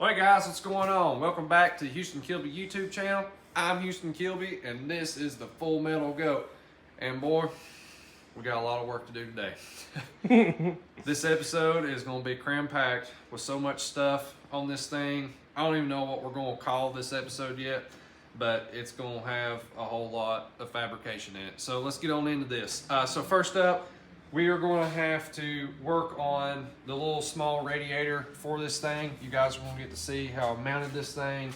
Alright guys, what's going on? Welcome back to Houston Kilby YouTube channel. I'm Houston Kilby and this is the Full Metal Goat. And boy, we got a lot of work to do today. This episode is going to be cram-packed with so much stuff on this thing. I don't even know what we're going to call this episode yet, but it's going to have a whole lot of fabrication in it. So let's get on into this. So first up, we are going to have to work on the little small radiator for this thing. You guys are going to get to see how I mounted this thing,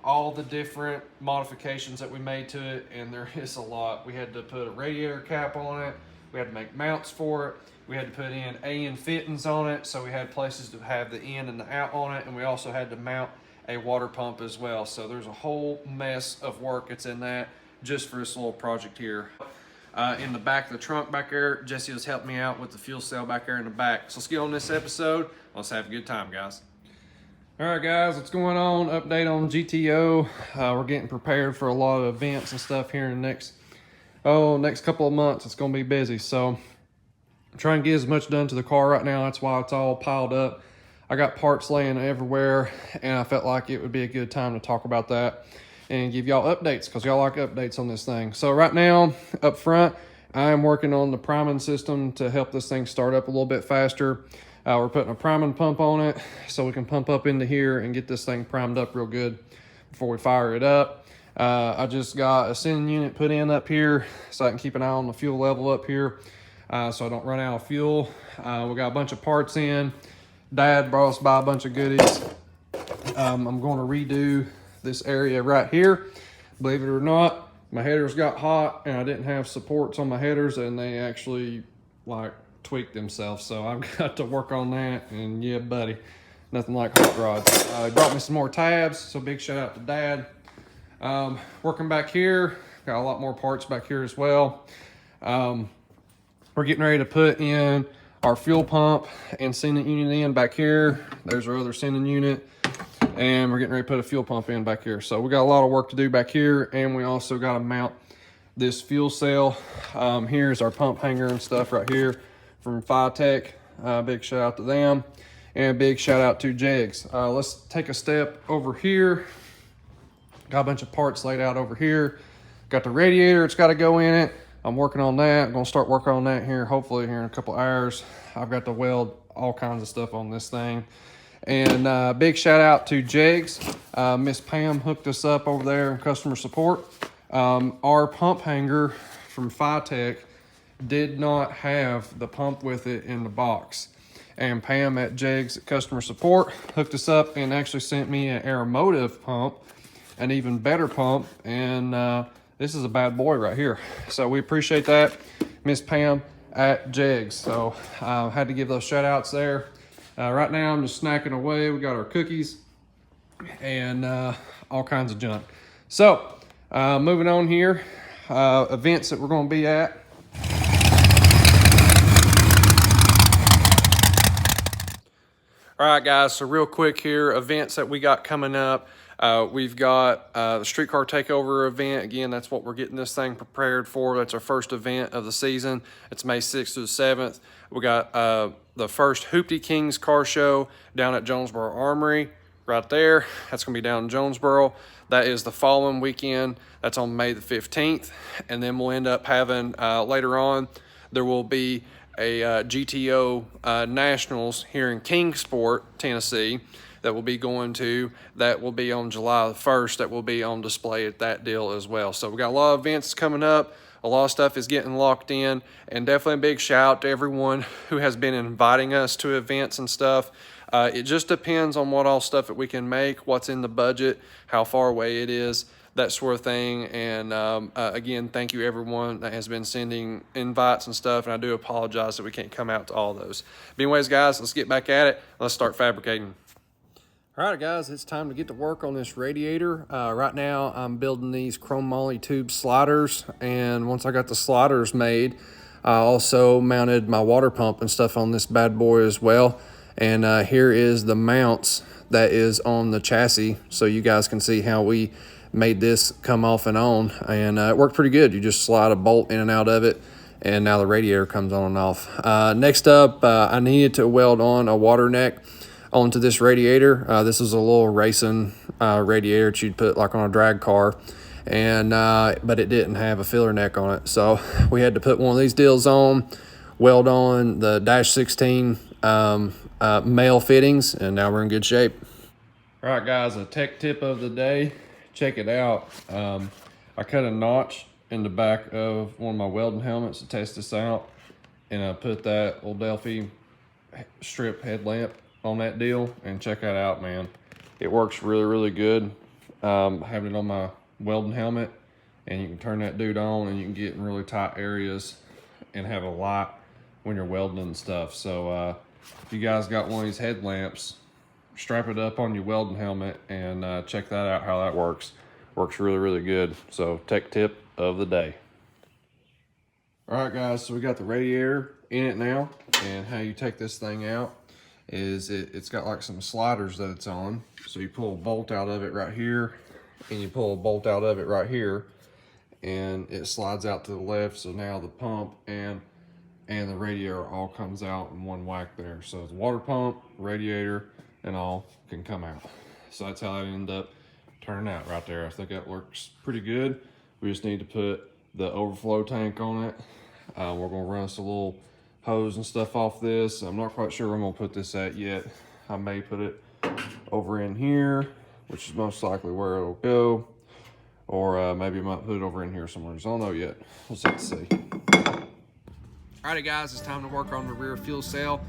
all the different modifications that we made to it, and there is a lot. We had to put a radiator cap on it. We had to make mounts for it. We had to put in AN fittings on it, so we had places to have the in and the out on it, and we also had to mount a water pump as well. So there's a whole mess of work that's in that just for this little project here. In the back of the trunk back there, Jesse has helped me out with the fuel cell back there in the back. So let's get on this episode. Let's have a good time, guys. All right, guys, what's going on? Update on GTO. We're getting prepared for a lot of events and stuff here in the next couple of months. It's going to be busy. So I'm trying to get as much done to the car right now. That's why it's all piled up. I got parts laying everywhere, and I felt like it would be a good time to talk about that and give y'all updates, because y'all like updates on this thing. So right now, up front, I am working on the priming system to help this thing start up a little bit faster. We're putting a priming pump on it so we can pump up into here and get this thing primed up real good before we fire it up. I just got a sending unit put in up here so I can keep an eye on the fuel level up here so I don't run out of fuel. We got a bunch of parts in. Dad brought us by a bunch of goodies. I'm going to redo this area right here. Believe it or not, my headers got hot and I didn't have supports on my headers, and they actually like tweaked themselves. So I've got to work on that, and yeah, buddy, nothing like hot rods. He brought me some more tabs, so big shout out to Dad. Working back here, got a lot more parts back here as well. We're getting ready to put in our fuel pump and sending unit in back here. There's our other sending unit. And we're getting ready to put a fuel pump in back here. So we got a lot of work to do back here, and we also got to mount this fuel cell. Here's our pump hanger and stuff right here from Tech. Big shout out to them, and a big shout out to Jegs. Let's take a step over here. Got a bunch of parts laid out over here. Got the radiator, it's got to go in it. I'm working on that. I'm going to start working on that here, hopefully here in a couple hours. I've got to weld all kinds of stuff on this thing. And big shout out to Jegs. Miss Pam hooked us up over there in customer support. Our pump hanger from Tech did not have the pump with it in the box. And Pam at Jegs customer support hooked us up and actually sent me an Aeromotive pump, an even better pump. And this is a bad boy right here. So we appreciate that, Miss Pam at Jegs. So I had to give those shout outs there. Right now I'm just snacking away. We got our cookies and all kinds of junk. So moving on here, events that we're going to be at. All right, guys, so real quick here, events that we got coming up. We've got the Streetcar Takeover event. Again, that's what we're getting this thing prepared for. That's our first event of the season. It's May 6th through the 7th. We got the first Hooptie Kings car show down at Jonesborough Armory right there. That's going to be down in Jonesboro. That is the following weekend. That's on May the 15th. And then we'll end up having, later on, there will be a GTO Nationals here in Kingsport, Tennessee, that we'll be going to. That will be on July the 1st. That will be on display at that deal as well. So we got a lot of events coming up. A lot of stuff is getting locked in, and definitely a big shout out to everyone who has been inviting us to events and stuff. It just depends on what all stuff that we can make, what's in the budget, how far away it is, that sort of thing. And again, thank you everyone that has been sending invites and stuff, and I do apologize that we can't come out to all those. But anyways, guys, let's get back at it. Let's start fabricating. All right, guys, it's time to get to work on this radiator. Right now, I'm building these chrome moly tube sliders, and once I got the sliders made, I also mounted my water pump and stuff on this bad boy as well. And here is the mounts that is on the chassis, so you guys can see how we made this come off and on, and it worked pretty good. You just slide a bolt in and out of it, and now the radiator comes on and off. Next up, I needed to weld on a water neck onto this radiator. This is a little racing radiator that you'd put like on a drag car, and but it didn't have a filler neck on it, so we had to put one of these deals on, weld on the dash 16 male fittings, and now we're in good shape. All right, guys, a tech tip of the day. Check it out. I cut a notch in the back of one of my welding helmets to test this out, and I put that old Delphi strip headlamp on that deal, and check that out, man. It works really, really good. Having it on my welding helmet, and you can turn that dude on and you can get in really tight areas and have a light when you're welding and stuff. So if you guys got one of these headlamps, strap it up on your welding helmet and check that out, how that works. Works really, really good. So tech tip of the day. All right, guys, so we got the radiator in it now, and how you take this thing out is it's got like some sliders that it's on. So you pull a bolt out of it right here, and you pull a bolt out of it right here, and it slides out to the left. So now the pump and the radiator all comes out in one whack there. So the water pump, radiator, and all can come out. So that's how that ended up turning out right there. I think that works pretty good. We just need to put the overflow tank on it. We're gonna run us a little hose and stuff off this. I'm not quite sure where I'm gonna put this at yet. I may put it over in here, which is most likely where it'll go, or maybe I might put it over in here somewhere. I don't know yet. We'll have to see. Alrighty, guys, it's time to work on the rear fuel cell.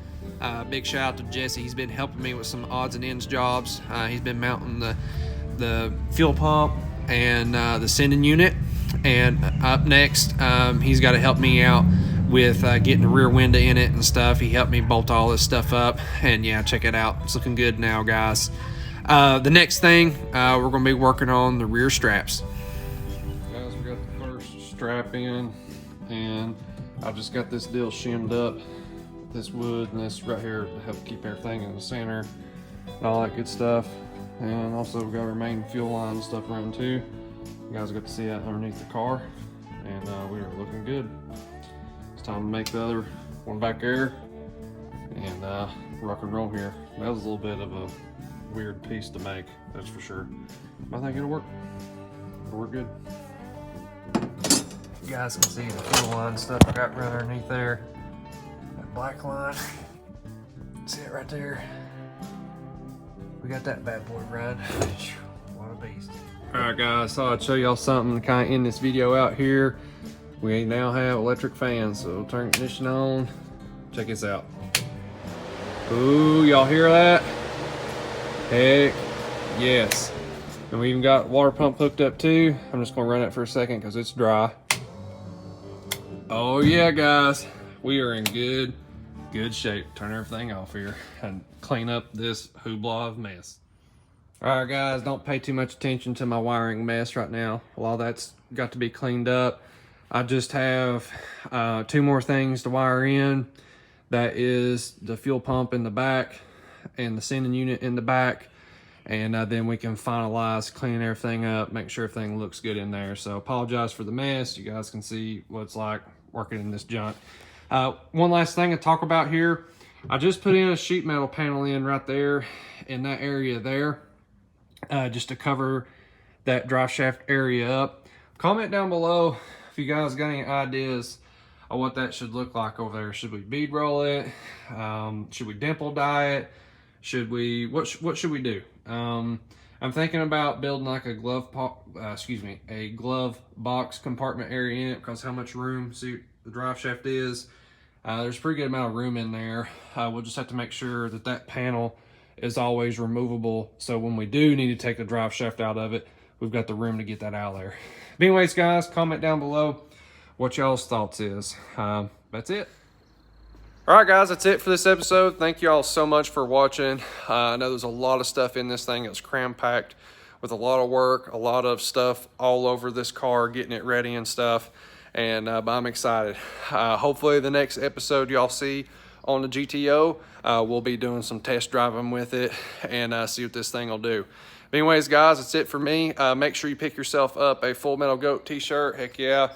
Big shout out to Jesse. He's been helping me with some odds and ends jobs. He's been mounting the fuel pump and the sending unit. And up next, he's got to help me out with getting the rear window in it and stuff. He helped me bolt all this stuff up, and yeah, check it out. It's looking good now, guys. The next thing, we're going to be working on the rear straps. Guys, we got the first strap in, and I've just got this deal shimmed up, this wood and this right here to help keep everything in the center and all that good stuff. And also we got our main fuel line and stuff around too. You guys got to see that underneath the car, and we are looking good. It's time to make the other one back there and rock and roll here. That was a little bit of a weird piece to make, that's for sure. But I think it'll work. It'll work good. You guys can see the fuel line stuff I got right underneath there. That black line. See it right there? We got that bad boy running. What a beast. Alright, guys, so I'd show y'all something to kind of end this video out here. We now have electric fans, so turn ignition on. Check this out. Ooh, y'all hear that? Heck yes. And we even got water pump hooked up too. I'm just gonna run it for a second because it's dry. Oh yeah, guys, we are in good shape. Turn everything off here and clean up this hoopla of mess. All right, guys, don't pay too much attention to my wiring mess right now. A lot of that's got to be cleaned up. I just have 2 more things to wire in. That is the fuel pump in the back and the sending unit in the back. And then we can finalize cleaning everything up, make sure everything looks good in there. So apologize for the mess. You guys can see what it's like working in this junk. One last thing to talk about here. I just put in a sheet metal panel in right there in that area there, just to cover that drive shaft area up. Comment down below if you guys got any ideas of what that should look like over there. Should we bead roll it? Should we dimple dye it? Should we, what should we do? I'm thinking about building like a glove box compartment area in it, because how much room, see, the drive shaft is. There's a pretty good amount of room in there. We'll just have to make sure that that panel is always removable, so when we do need to take the drive shaft out of it, we've got the room to get that out of there. But anyways, guys, comment down below what y'all's thoughts is. That's it. All right, guys, that's it for this episode. Thank you all so much for watching. I know there's a lot of stuff in this thing. It's cram-packed with a lot of work, a lot of stuff all over this car, getting it ready and stuff. And but I'm excited. Hopefully the next episode y'all see on the GTO, we'll be doing some test driving with it and see what this thing will do. But anyways, guys, that's it for me. Make sure you pick yourself up a Full Metal Goat t-shirt. Heck yeah.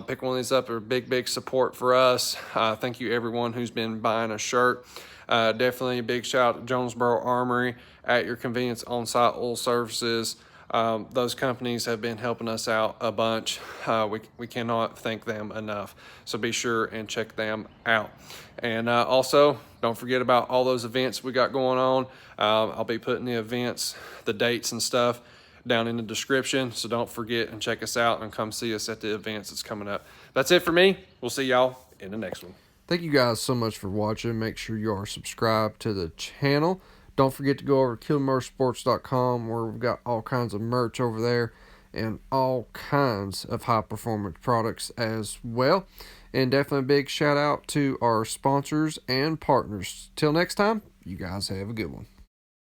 Pick one of these up. They're big support for us. Thank you everyone who's been buying a shirt. Definitely a big shout out to Jonesborough Armory, At Your Convenience On-Site Oil Services. Those companies have been helping us out a bunch. We cannot thank them enough. So be sure and check them out. And also, don't forget about all those events we got going on. I'll be putting the events, the dates and stuff down in the description. So don't forget and check us out and come see us at the events that's coming up. That's it for me. We'll see y'all in the next one. Thank you guys so much for watching. Make sure you are subscribed to the channel. Don't forget to go over to KillerMotorsports.com, where we've got all kinds of merch over there and all kinds of high-performance products as well. And definitely a big shout out to our sponsors and partners. Till next time, you guys have a good one.